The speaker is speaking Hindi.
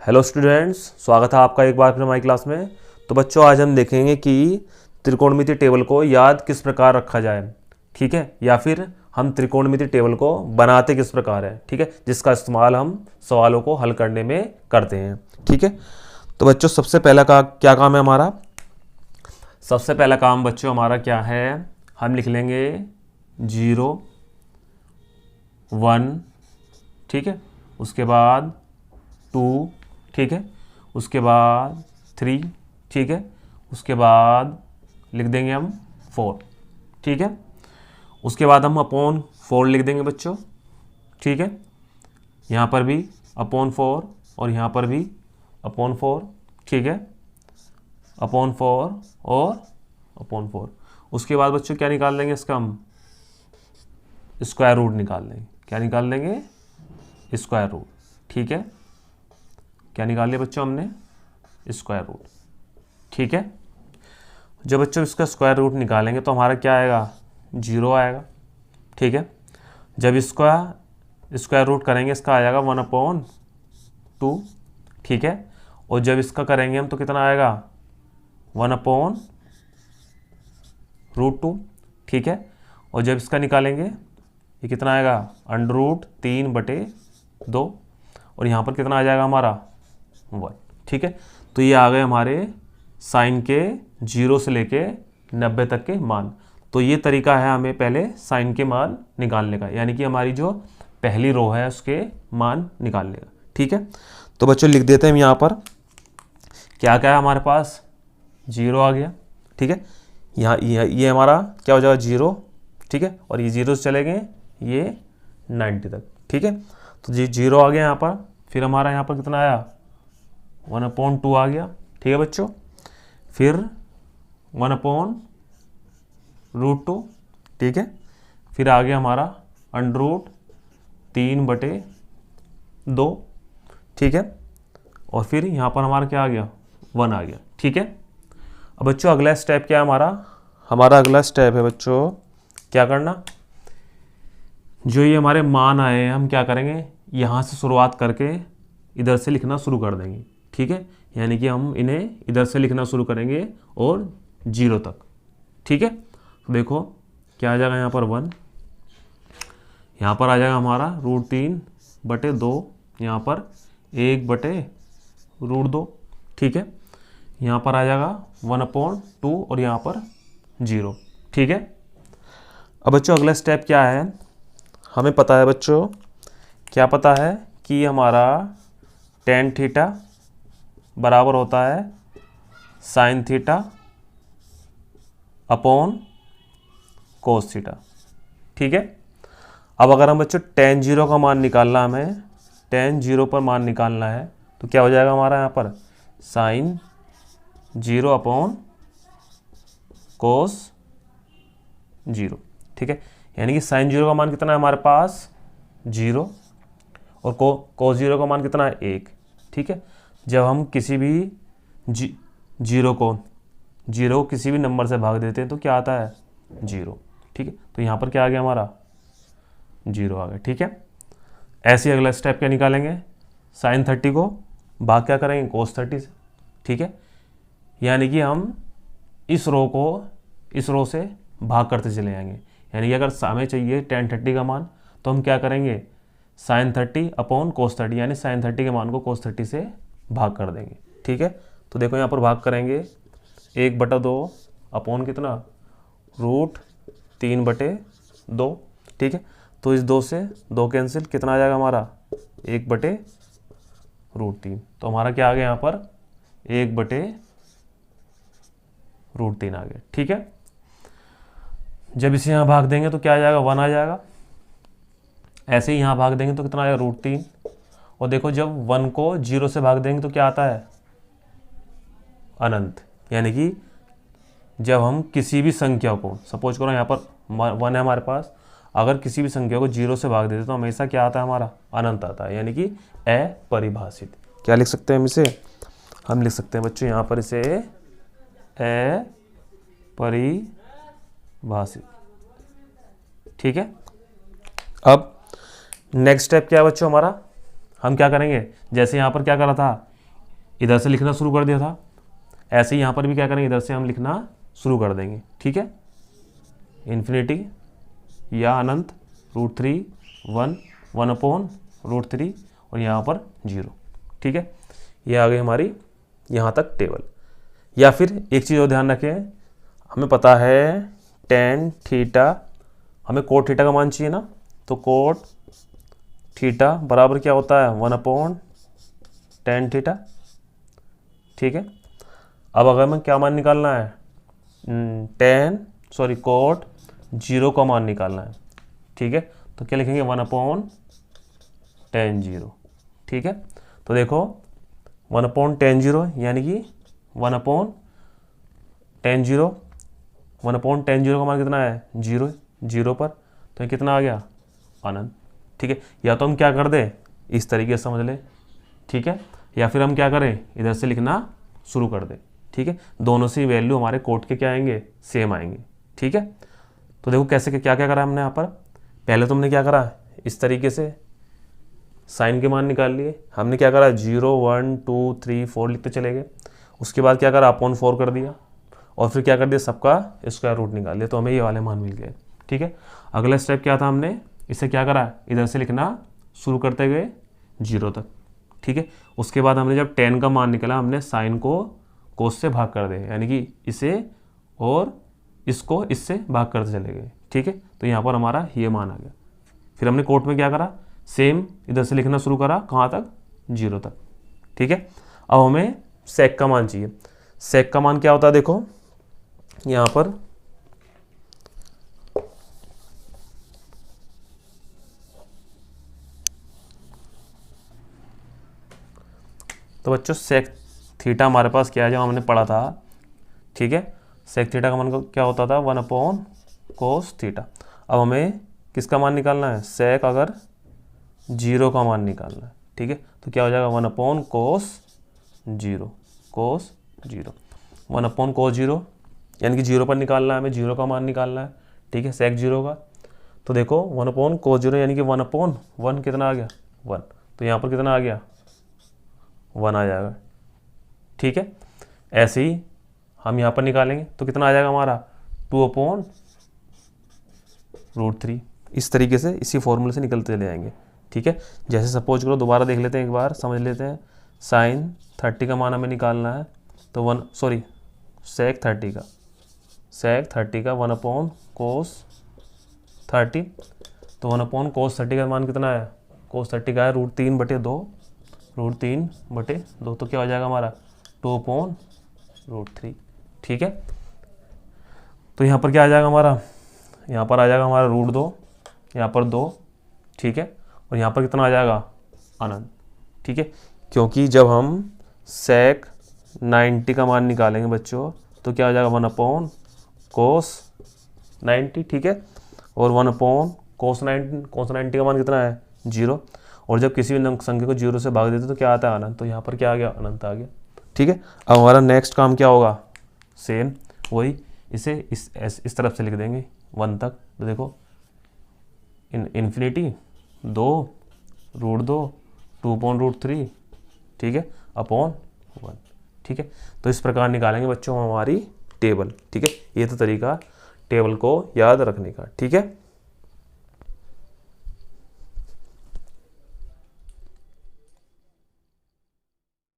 हेलो स्टूडेंट्स, स्वागत है आपका एक बार फिर हमारी क्लास में। तो बच्चों, आज हम देखेंगे कि त्रिकोणमिति टेबल को याद किस प्रकार रखा जाए, ठीक है, या फिर हम त्रिकोणमिति टेबल को बनाते किस प्रकार है, ठीक है, जिसका इस्तेमाल हम सवालों को हल करने में करते हैं, ठीक है। तो बच्चों, सबसे पहला क्या काम है हमारा? सबसे पहला काम बच्चों हमारा क्या है? हम लिख लेंगे 0 1, ठीक है, उसके बाद 2, ठीक है, उसके बाद 3, ठीक है, उसके बाद लिख देंगे हम 4, ठीक है, उसके बाद हम अपॉन 4 लिख देंगे बच्चों, ठीक है, यहाँ पर भी अपॉन 4 और यहाँ पर भी अपॉन 4, ठीक है, अपॉन 4 और अपॉन 4। उसके बाद बच्चों क्या निकाल लेंगे? इसका हम स्क्वायर रूट निकाल लेंगे। क्या निकाल लेंगे? स्क्वायर रूट, ठीक है। क्या निकाल लिया बच्चों हमने? स्क्वायर रूट, ठीक है। जब बच्चों इसका स्क्वायर रूट निकालेंगे तो हमारा क्या आएगा? 0 आएगा, ठीक है। जब इसका स्क्वायर रूट करेंगे इसका आ जाएगा 1/2, ठीक है। और जब इसका करेंगे हम तो कितना आएगा? 1/√2, ठीक है। और जब इसका निकालेंगे ये कितना आएगा? √3/2। और यहाँ पर कितना आ जाएगा हमारा? 1, ठीक है। तो ये आ गए हमारे साइन के 0 से लेके 90 तक के मान। तो ये तरीका है हमें पहले साइन के मान निकालने का, यानी कि हमारी जो पहली रो है उसके मान निकालने का, ठीक है। तो बच्चों लिख देते हैं हम यहाँ पर क्या क्या है हमारे पास। 0 आ गया, ठीक है। यहाँ ये हमारा क्या हो जाएगा? 0, ठीक है। और ये 0 से चले गए ये 90 तक, ठीक है। तो जी 0 आ गया यहाँ पर। फिर हमारा यहाँ पर कितना आया? 1/2 आ गया, ठीक है बच्चों। फिर 1/√2, ठीक है। फिर आ गया हमारा √3/2, ठीक है। और फिर यहाँ पर हमारा क्या आ गया? 1 आ गया, ठीक है। अब बच्चों अगला स्टेप क्या है हमारा अगला स्टेप है बच्चों क्या करना? जो ये हमारे मान आए हैं हम क्या करेंगे? यहाँ से शुरुआत करके इधर से लिखना शुरू कर देंगे, ठीक है। यानी कि हम इन्हें इधर से लिखना शुरू करेंगे और 0 तक, ठीक है। तो देखो क्या आ जाएगा यहाँ पर? 1, यहाँ पर आ जाएगा हमारा √3/2, यहाँ पर 1/√2, ठीक है। यहाँ पर आ जाएगा 1/2 और यहाँ पर 0, ठीक है। अब बच्चों अगला स्टेप क्या है? हमें पता है बच्चों, क्या पता है कि हमारा tan थीटा बराबर होता है sin theta upon cos theta, ठीक है। अब अगर हम बच्चों tan 0 का मान निकालना, हमें tan 0 पर मान निकालना है तो क्या हो जाएगा हमारा यहाँ पर? sin 0 अपॉन cos 0, ठीक है। यानी कि sin 0 का मान कितना है हमारे पास? 0। और cos 0 का मान कितना है? 1, ठीक है। जब हम किसी भी जीरो को किसी भी नंबर से भाग देते हैं तो क्या आता है? 0, ठीक है। तो यहाँ पर क्या आ गया हमारा? 0 आ गया, ठीक है। ऐसे ही अगला स्टेप क्या निकालेंगे? sin 30 को भाग क्या करेंगे? cos 30 से, ठीक है। यानी कि हम इस रो से भाग करते चले जाएंगे। यानी कि अगर हमें चाहिए tan 30 का मान तो हम क्या करेंगे? sin 30 अपॉन cos 30, यानी sin 30 के मान को cos 30 से भाग कर देंगे, ठीक है। तो देखो यहाँ पर भाग करेंगे 1/2 अपॉन कितना? √3/2, ठीक है। तो इस 2 से 2 कैंसिल, कितना आ जाएगा हमारा? 1/√3। तो हमारा क्या आ गया यहाँ पर? 1/√3 आ गया, ठीक है। जब इसे यहाँ भाग देंगे तो क्या आ जाएगा? 1 आ जाएगा। ऐसे ही यहाँ भाग देंगे तो कितना आएगा? √3। और देखो जब 1 को 0 से भाग देंगे तो क्या आता है? अनंत। यानी कि जब हम किसी भी संख्या को, सपोज करो यहाँ पर 1 है हमारे पास, अगर किसी भी संख्या को 0 से भाग देते तो हमेशा क्या आता है हमारा? अनंत आता है, यानी कि अपरिभाषित। क्या लिख सकते हैं हम इसे? हम लिख सकते हैं बच्चों यहाँ पर इसे अपरिभाषित, ठीक है। अब नेक्स्ट स्टेप क्या है बच्चों हमारा? हम क्या करेंगे? जैसे यहाँ पर क्या करा था? इधर से लिखना शुरू कर दिया था, ऐसे ही यहाँ पर भी क्या करेंगे, इधर से हम लिखना शुरू कर देंगे। ठीक है, इन्फिनिटी या अनंत √3 1 1/√3 और यहाँ पर 0। ठीक है, ये आ गई हमारी यहाँ तक टेबल। या फिर एक चीज़ और ध्यान रखें, हमें पता है tan थीटा, हमें कोट थीटा का मान चाहिए ना, तो कोट थीटा बराबर क्या होता है 1/tan थीटा। ठीक है, अब अगर हमें क्या मान निकालना है, कोट 0 का मान निकालना है। ठीक है, तो क्या लिखेंगे 1/tan 0। ठीक है, तो देखो 1/tan 0 यानी कि 1/tan 0 का मान कितना है 0 पर, तो ये कितना आ गया अनंत। ठीक है, या तो हम क्या कर दें, इस तरीके से समझ लें। ठीक है, या फिर हम क्या करें, इधर से लिखना शुरू कर दें। ठीक है, दोनों से वैल्यू हमारे कोट के क्या आएंगे, सेम आएंगे। ठीक है, तो देखो कैसे क्या क्या करा हमने यहाँ पर। पहले तो हमने क्या करा, इस तरीके से साइन के मान निकाल लिए। हमने क्या करा 0 1 2 3 4 लिखते चले गए। उसके बाद क्या करा, अपॉन 4 कर दिया और फिर क्या कर दिया, सबका स्क्वायर रूट निकाल लिया, तो हमें ये वाले मान मिल गए। ठीक है, अगला स्टेप क्या था, हमने इसे क्या करा, इधर से लिखना शुरू करते गए 0 तक। ठीक है, उसके बाद हमने जब tan का मान निकला, हमने साइन को कोस से भाग कर दिया, यानी कि इसे और इसको इससे भाग करते चले गए। ठीक है, तो यहाँ पर हमारा ये मान आ गया। फिर हमने कोट में क्या करा, सेम इधर से लिखना शुरू करा, कहाँ तक 0 तक। ठीक है, अब हमें सेक का मान चाहिए। सेक का मान क्या होता है, देखो यहाँ पर तो बच्चों सेक थीटा हमारे पास क्या है, जो हमने पढ़ा था। ठीक है, सेक थीटा का मान क्या होता था 1/cos थीटा। अब हमें किसका मान निकालना है, सेक अगर 0 का मान निकालना है। ठीक है, तो क्या हो जाएगा 1/cos 0, cos 0 1/cos 0 यानी कि 0 पर निकालना है हमें, 0 का मान निकालना है। ठीक है, सेक 0 का, तो देखो 1/cos 0 यानी कि 1/1 कितना आ गया 1, तो यहाँ पर कितना आ गया 1 आ जाएगा। ठीक है, ऐसे ही हम यहाँ पर निकालेंगे तो कितना आ जाएगा हमारा 2/√3। इस तरीके से इसी फॉर्मूले से निकलते चले जाएंगे। ठीक है, जैसे सपोज करो, दोबारा देख लेते हैं, एक बार समझ लेते हैं। साइन 30 का मान हमें निकालना है, तो सेक 30 का 1/cos 30, तो 1/cos 30 का मान कितना है, cos 30 का है √3/2, √3/2, तो क्या हो जाएगा हमारा 2/√3। ठीक है, तो यहाँ पर क्या आ जाएगा हमारा, यहाँ पर आ जाएगा हमारा √2, यहाँ पर 2। ठीक है, और यहाँ पर कितना आ जाएगा अनंत। ठीक है, क्योंकि जब हम सेक 90 का मान निकालेंगे बच्चों, तो क्या हो जाएगा 1/cos 90। ठीक है, और 1/cos 90 का मान कितना है 0, और जब किसी भी संख्या को 0 से भाग देते तो क्या आता है अनंत, तो यहाँ पर क्या आ गया अनंत आ गया। ठीक है, अब हमारा नेक्स्ट काम क्या होगा, सेम वही, इसे इस तरफ से लिख देंगे 1 तक। तो देखो इन्फिनिटी 2 √2 2/√3। ठीक है, अपॉन 1। ठीक है, तो इस प्रकार निकालेंगे बच्चों हमारी टेबल। ठीक है, ये तो तरीका टेबल को याद रखने का। ठीक है।